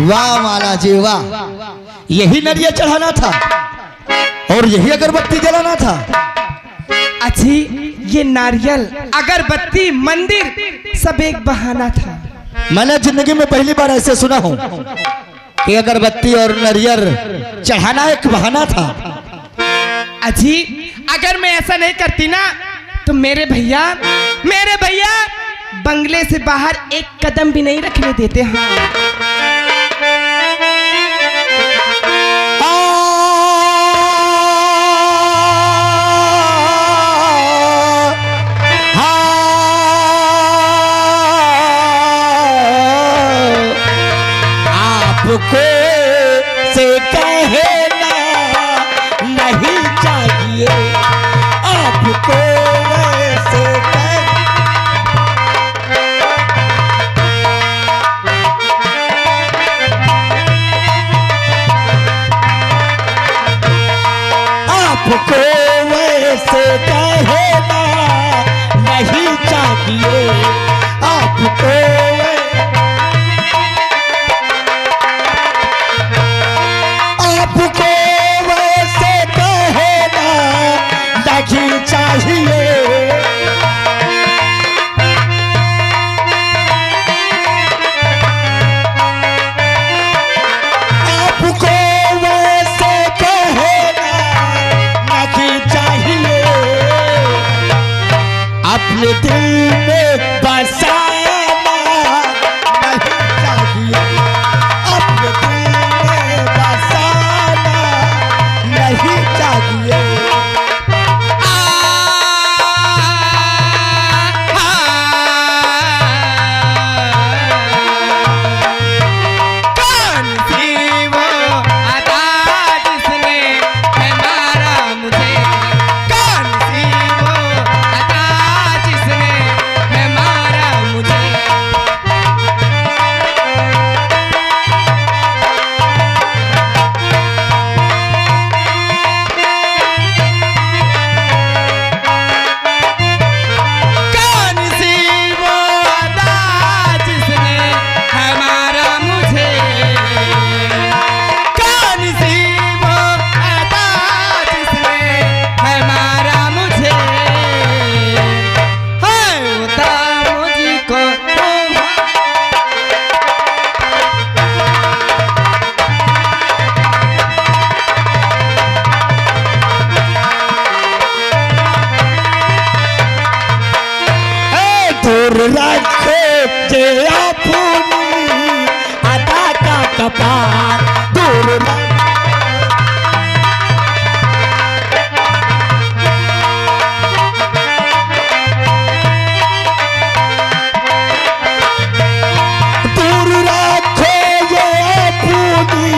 वाह माला जी वाह, यही नरिया चढ़ाना था और यही अगरबत्ती जलाना था। अच्छी ये नारियल अगरबत्ती मंदिर सब एक बहाना था। मैंने जिंदगी में पहली बार ऐसे सुना हूँ कि अगरबत्ती और नरियल चढ़ाना एक बहाना था। अजी अगर मैं ऐसा नहीं करती ना तो मेरे भैया बंगले से बाहर एक कदम भी नहीं रखने देते। आपको से कहना नहीं चाहिए, आपको से आपको वैसे कहना नहीं चाहिए, आपको आपको वैसे कहना नहीं चाहिए। आपको वैसे कहना नहीं चाहिए, अपने दिल में बसाना नहीं चाहिए, अपने दिल में बसाना नहीं चाहिए। कौन सी वो अदा जिसने है मारा मुझे, कौन सी वो अदा जिसने है मारा मुझे। कौन सी वो अदा जिसने है मारा मुझे, कौन सी वो अदा जिसने है मारा मुझे। है बता मुझको दूर रखे जे अपनी अदा का कपार, दूर दूर रखे ये अपनी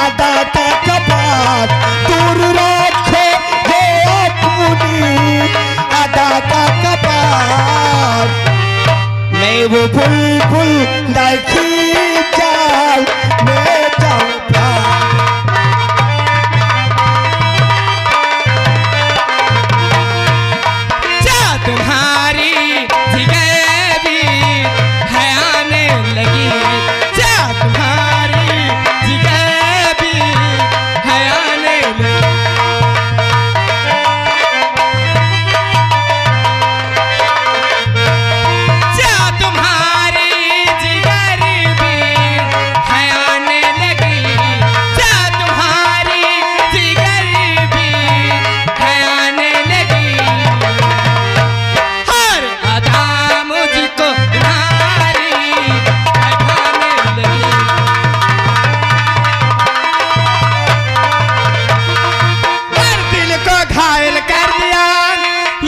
अदा का कपार, दूर रखे ये अपनी अदा का कपार। मैं वो बुलबुल नहीं जाऊं, मैं जाऊं प्यार। जा तुम्हारी जिगर भी है आने लगी, जा तुम्हारी जिगर भी है आने लगी। जा तुम्हारी जिगर भी है आने लगी, जा तुम्हारी जिगर भी है आने लगी। हर अदा मुझको तुम्हारी है भाने लगी। हर दिल को घायल कर दिया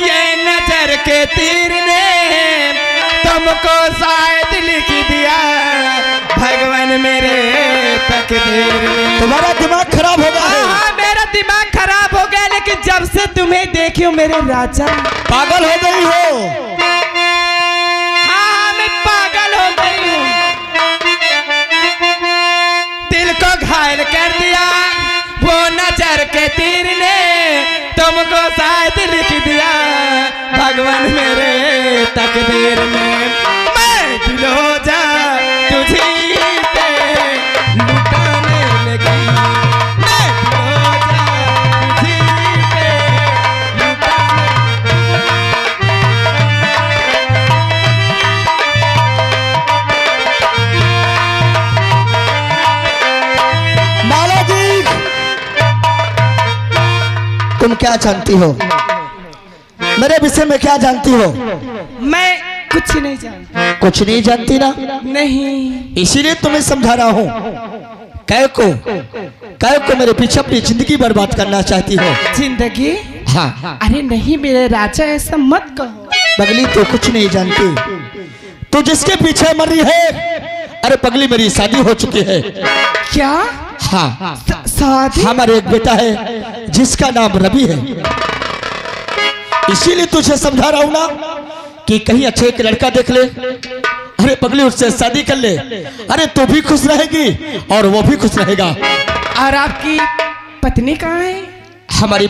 ये नजर के तीर ने, तुमको शायद लिख दिया भगवान मेरे तकदीर में। तुम्हारा दिमाग खराब हो गया है, हाँ मेरा दिमाग खराब हो गया, लेकिन जब से तुम्हें देखी हूँ मेरे राजा, पागल हो गई हो। हाँ मैं पागल हो गई हूँ। दिल को घायल कर दिया वो नजर के तीर ने, तुमको शायद लिख दिया भगवान मेरे तकदीर में। मैं दिल हो जा तुझी पे तुम क्या जानती हो? मेरे विषय में क्या जानती हो? मैं कुछ नहीं जानती। कुछ नहीं जानती ना? नहीं। इसीलिए तुम्हें समझा रहा हूँ। कै को मेरे पीछे अपनी जिंदगी बर्बाद करना चाहती हो? जिंदगी? हाँ। अरे नहीं मेरे राजा, ऐसा मत कहो। पगली तो कुछ नहीं जानती। तू जिसके पीछे मर रही है, अरे पगली मेरी शादी हो चुकी है। क्या? हाँ। शादी? हमारे एक बेटा है जिसका नाम रवि है। इसीलिए तुझे समझा रहा हूं ना कि कहीं अच्छे एक लड़का देख ले, अरे पगली उससे शादी कर ले। अरे तू भी खुश रहेगी और वो भी खुश रहेगा। और आपकी पत्नी कहाँ है? हमारी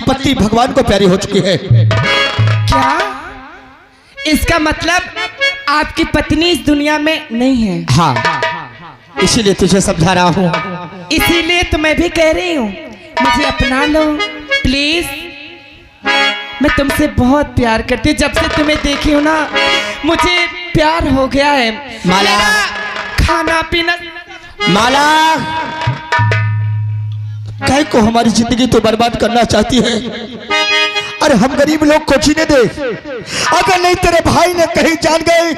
पत्नी भगवान को प्यारी हो चुकी है। क्या? इसका मतलब आपकी पत्नी इस दुनिया में नहीं है? हाँ, इसीलिए तुझे समझा रहा हूँ। इसीलिए तो मैं भी कह रही हूँ, मुझे अपना लो प्लीज। मैं तुमसे बहुत प्यार करती हूँ। जब से तुम्हें देखी हूँ ना, मुझे प्यार हो गया है। माला, खाना पीना। माला, कह को हमारी जिंदगी तो बर्बाद करना चाहती है। अरे हम गरीब लोग को जीने दे। अगर नहीं तेरे भाई ने कहीं जान गए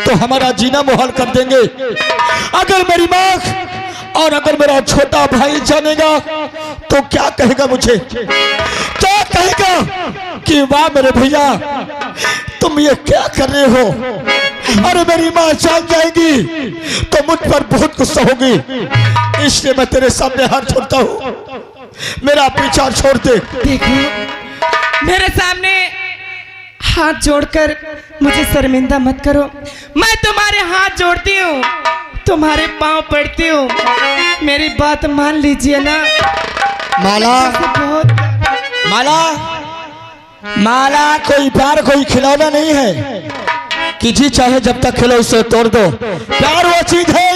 तो हमारा जीना मुहाल कर देंगे। अगर मेरी माँ और अगर मेरा छोटा भाई जानेगा तो क्या कहेगा मुझे? क्या कहेगा कि वाह मेरे भैया, तुम ये क्या कर रहे हो? अरे मेरी माँ जान जाएगी तो मुझ पर बहुत गुस्सा होगी। इसलिए मैं तेरे सामने हाथ छोड़ता हूँ, मेरा पीछा छोड़ दे। देखो मेरे सामने हाथ जोड़कर मुझे शर्मिंदा मत करो। मैं तुम्हारे हाथ जोड़ती हूँ, तुम्हारे पांव पड़ती हूँ, मेरी बात मान लीजिए ना। माला, माला, माला, कोई प्यार कोई खिलौना नहीं है कि जी चाहे जब तक खिलो उसे तोड़ दो। प्यार वो चीज है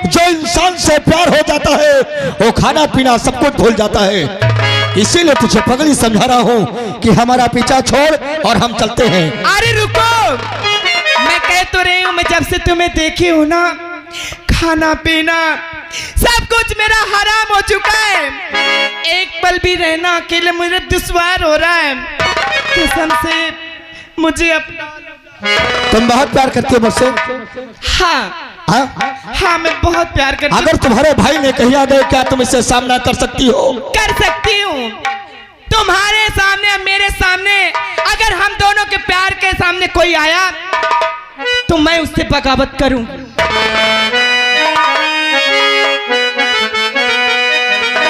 जो इंसान से प्यार हो जाता है, वो खाना पीना सब कुछ भूल जाता है। इसीलिए तुझे पगली समझा रहा हूँ कि हमारा पीछा छोड़ और हम चलते हैं। अरे रुको, मैं कह तो रही हूँ, मैं जब से तुम्हें देखी हूँ ना, खाना पीना सब कुछ मेरा हराम हो चुका है। एक पल भी रहना अकेले मुझे दुश्वार हो रहा है। कसम से मुझे अपना। तुम बहुत प्यार करती हो मुझसे? हाँ, मैं बहुत प्यार करती हूँ। अगर तुम्हारे भाई ने कहीं आ गए, क्या तुम इससे सामना कर सकती हो? कर सकती हूँ। तुम्हारे सामने मेरे सामने अगर हम दोनों के प्यार के सामने कोई आया तो मैं उससे बगावत करूं।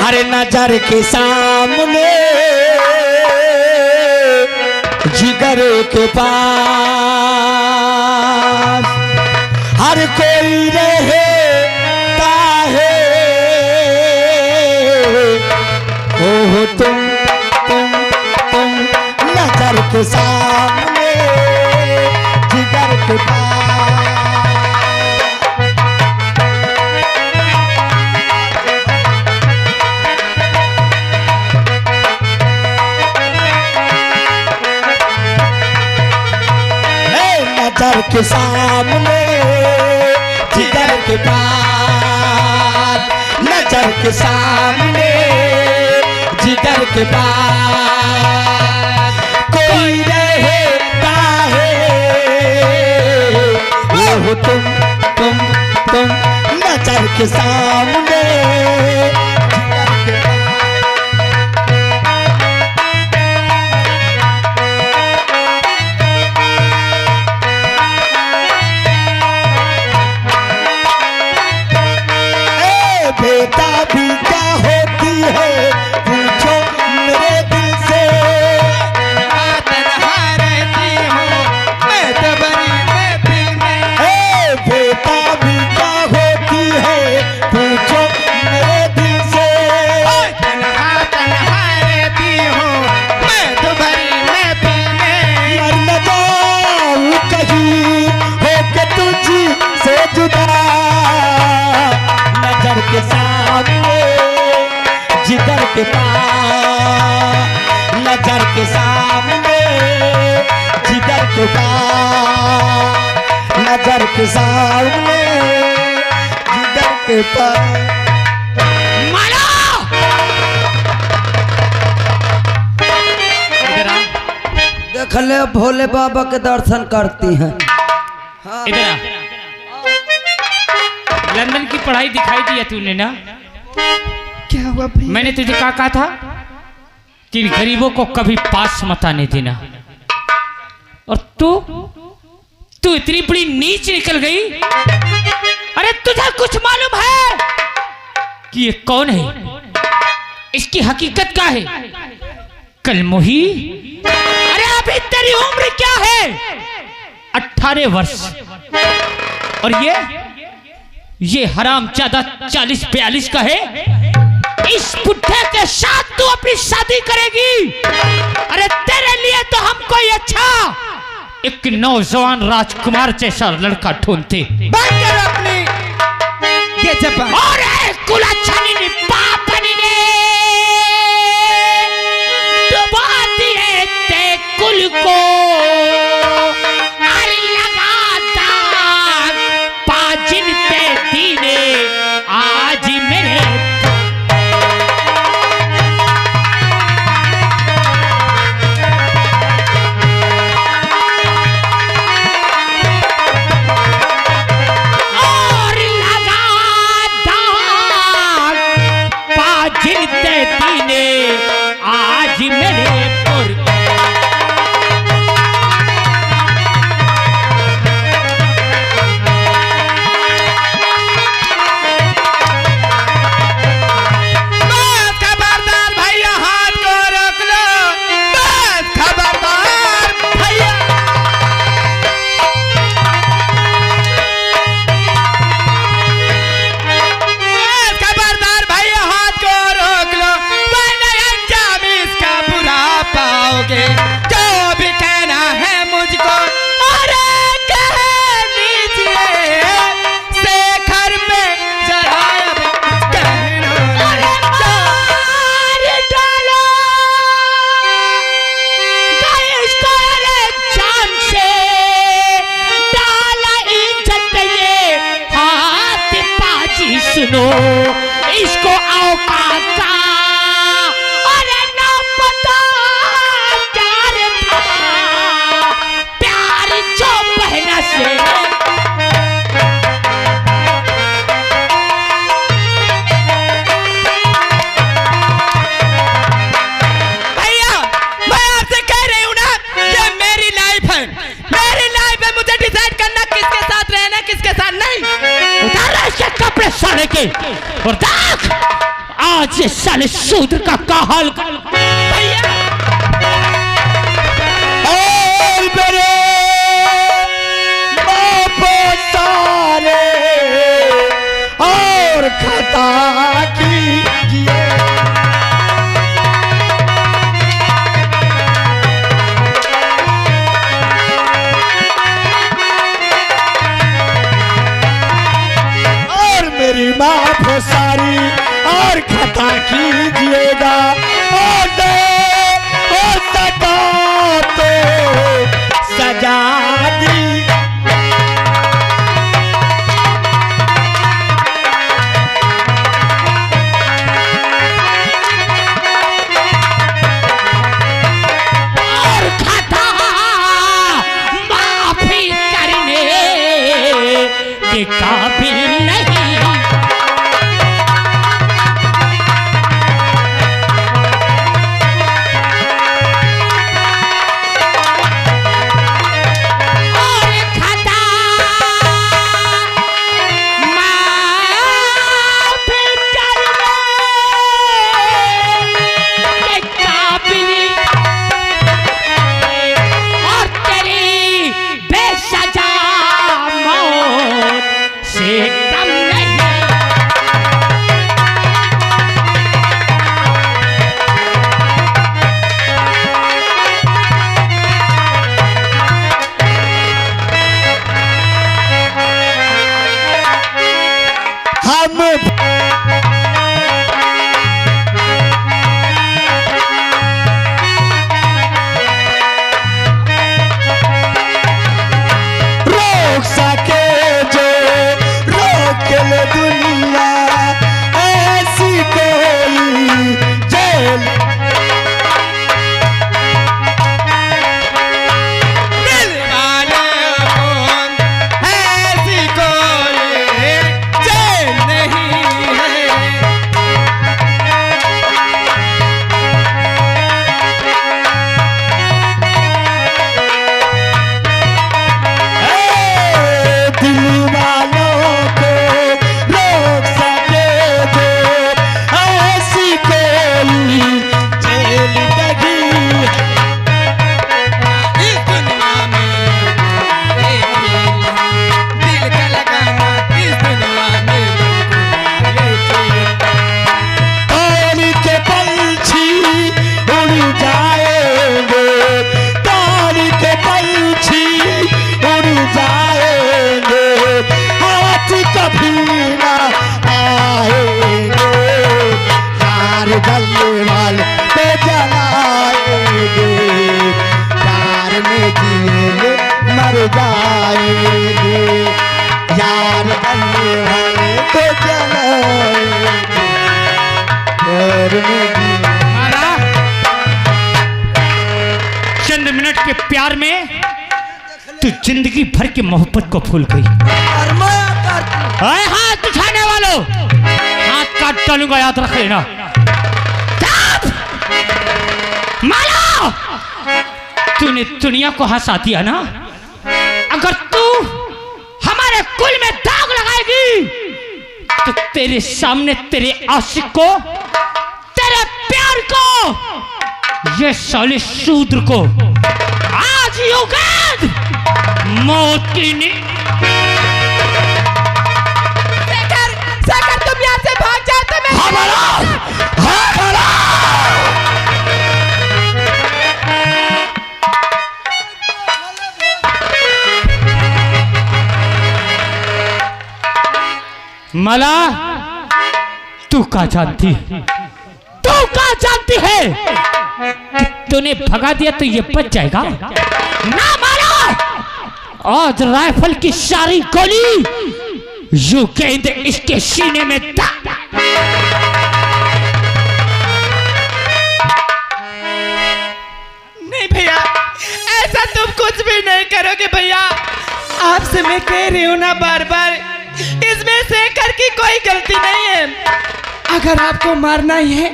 अरे नजर के सामने जिगर के पास हर कोई रहता है। हो तुम नजर के सामने जिगर के पास। नजर के सामने जिगर के पास, नजर के सामने जिगर के पास कोई रहता है। वो तुम नजर के सामने जिगर के बेटा भी क्या होती है पूछो मेरे दिल से। तन्हा रहती हूँ मैं तो बड़ी महफिल में। बेटा भी क्या होती है पूछो मेरे दिल से। तन्हा रहती हूँ मैं तो बड़ी महफिल में। मर न जाऊं कहीं होके तुझी से जुदा। नजर के सामने जिगर के पास, नजर के सामने जिगर के पास, नजर के सामने जिगर के पास। माला देख ले भोले बाबा के दर्शन करती हैं। हाँ। इधर आ। लंदन की पढ़ाई दिखाई दिया तूने ना? क्या हुआ भैया? मैंने तुझे क्या कहा था कि गरीबों को कभी पास मत आने देना, और तू इतनी बड़ी नीच निकल गई। अरे तुझे कुछ मालूम है कि ये कौन है, इसकी हकीकत क्या है? कलमुही, अरे अभी तेरी उम्र क्या है? 18 वर्ष। और ये हरामजादा 40-42 का है। इस बुढ़े के साथ तू अपनी शादी करेगी? अरे तेरे लिए तो हम कोई अच्छा एक नौजवान राजकुमार जैसा लड़का ढूंढते। बंद कर अपनी ये जबान। और कुलाछनी ने पापनी ने डुबा दिए ते कुल को, अरे लगा दाग पाजिन ते दीने आज मेरे। आज मेरे पुर खबरदार भैया, हाथ को रोक लो। बस खबरदार भैया। खबरदार भैया, हाथ को रोक लो, वरना अंजाम इसका बुरा पाओगे। जो भी कहना है मुझको अरे कह लीजिए, शेखर पे जरा अब कहना डालो इसको जान से डाला इज्जत ये हाथ पाजी। सुनो इसको औकात का अरे ना पता प्यार था, प्यार जो बहना से। भैया मैं आपसे कह रही हूँ ना, ये मेरी लाइफ है। मेरी लाइफ है, मुझे डिसाइड करना किसके साथ रहना किसके साथ नहीं। उतारा इसके कपड़े साले के, और देख आज ये साले शूद्र का हाल कर। भैया और मेरे बाप सारे और खता कीजिए। और मेरी माफ सारी और खता कीजिएगा। और हो सका तो सजा दी। और खता माफी करने के काबिल नहीं। और खता माफी करने के काबिल, और तेरी बेसजा मौत से कम नहीं। हम रोक सके जो रोक ले दुनिया, ऐसी कोई जेल हो जाना प्यार में भी। माला, चंद मिनट के प्यार में तू जिंदगी भर की मोहब्बत को भूल गई। हाथ उठाने वालों, हाथ काट डालूंगा, याद रख लेना। माला, तूने दुनिया को हंसा दिया ना। अगर तू हमारे कुल में दाग लगाएगी तो तेरे सामने तेरे आशिक को, तेरे प्यार को, ये साले शूद्र को आज युगेंद्र मौत की सागर तुम यहाँ से भाग जाओ तो मैं मला, तू क्या जानती है, तू क्या जानती है कि तूने भगा दिया तो ये बच जाएगा ना। माला, आज राइफल की सारी गोली युगेंद्र इसके सीने में दाग। नहीं भैया, ऐसा तुम कुछ भी नहीं करोगे भैया। आपसे मैं कह रही हूँ ना बार बार, इसमें शेखर की कोई गलती नहीं है। अगर आपको मारना ही है,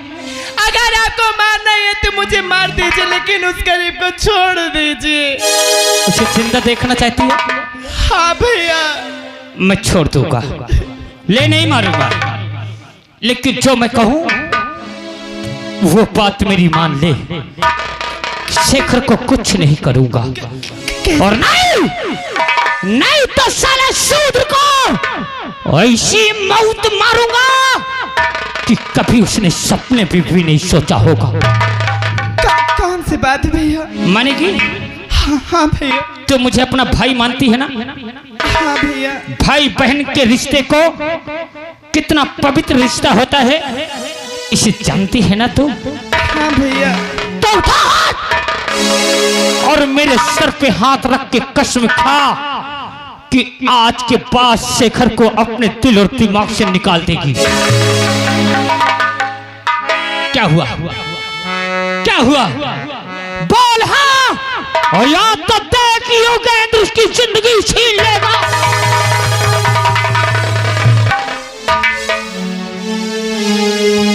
अगर आपको मारना ही है तो मुझे मार दीजिए, लेकिन उस गरीब को छोड़ दीजिए। उसे जिंदा देखना चाहती है? हाँ भैया। मैं छोड़ दूंगा, ले नहीं मारूंगा, लेकिन जो मैं कहूं वो बात मेरी मान ले। शेखर को कुछ नहीं करूंगा, और नहीं तो साले शूद्र को ऐसी मौत मारूंगा कि कभी उसने सपने भी नहीं सोचा होगा। कौन सी बात है भैया? मानेगी? हाँ भैया। तो मुझे अपना भाई मानती है ना? हाँ भैया। भाई बहन के रिश्ते को कितना पवित्र रिश्ता होता है इसे जानती है ना तू? हाँ भैया। तो उठा हाथ और मेरे सर पे हाथ रख के कसम खा कि आज के बाद शेखर को अपने दिल और दिमाग से निकाल देगी। क्या हुआ? क्या हुआ? बोल हाँ, और याद तो देख युगेंद्र उसकी जिंदगी छीन लेगा।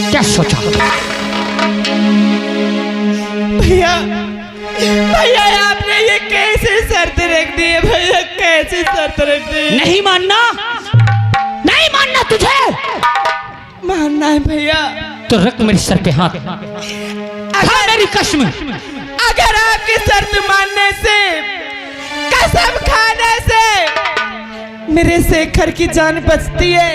क्या सोचा? भैया, भैया आपने ये कैसे शर्त रख दी है भैया? कैसे शर्त रख दी? नहीं मानना? नहीं मानना तुझे? मानना है भैया। तो रख मेरे सर पे हाथ, खा मेरी कसम। अगर आपकी शर्त मानने से, कसम खाने से मेरे शेखर की जान बचती है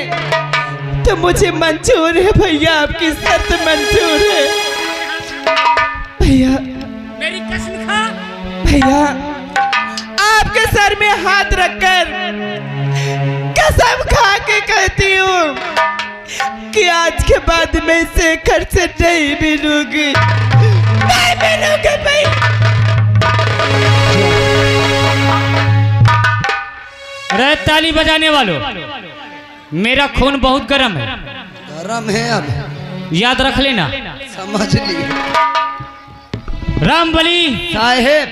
तो मुझे मंजूर है भैया, आपकी शर्त मंजूर है भैया। मेरी कसम खा। भैया आपके सर में हाथ रखकर कसम खा के कहती हूँ कि आज के बाद मैं शेखर से नहीं मिलूंगी, नहीं मिलूंगी भैया। रे ताली बजाने वालों, मेरा खून बहुत गर्म है। गरम है अब, याद रख लेना। समझ लिए रामबली साहेब।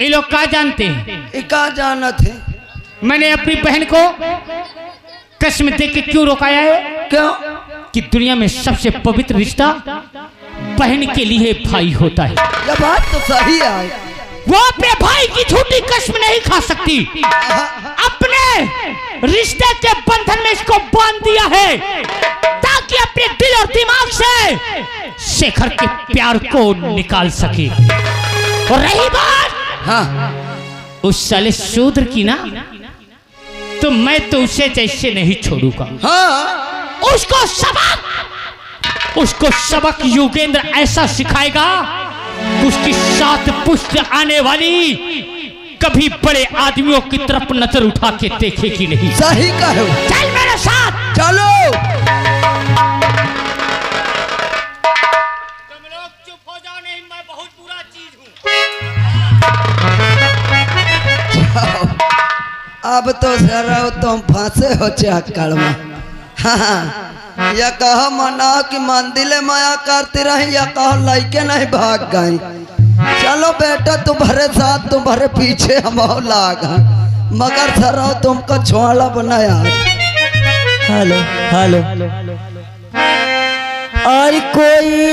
ये लोग क्या जानते हैं? क्या जानत है? मैंने अपनी बहन को कसम दे के क्यों रोकाया है? क्यों? कि दुनिया में सबसे पवित्र रिश्ता बहन के लिए भाई होता है। ये बात तो सही है। वो अपने भाई की झूठी कसम नहीं खा सकती, अपने रिश्ते के बंधन में इसको बांध दिया है ताकि अपने दिल और दिमाग से शेखर के प्यार को निकाल सके। और रही बात हाँ, उस साले शूद्र की ना, तो मैं तो उसे जैसे नहीं छोड़ूंगा। हाँ। उसको सबक युगेंद्र ऐसा सिखाएगा, उसकी साथ पुष्ट आने वाली कभी बड़े आदमियों की तरफ नजर उठा के देखेगी नहीं। सही कहो। चल मेरे साथ। चलो। तुम लोग चुप हो जाओ, नहीं मैं बहुत बुरा चीज हूँ। अब तो सर तुम फंसे हो चक्कर में। हाँ, या कहा मना कि मंदिर माया करती रही या कहा लड़के नहीं भाग गए। चलो बेटा तुम्हारे साथ तुम्हारे पीछे हम लाग मगर सर तुमको छोड़ा बनाया। हेलो हेलो और कोई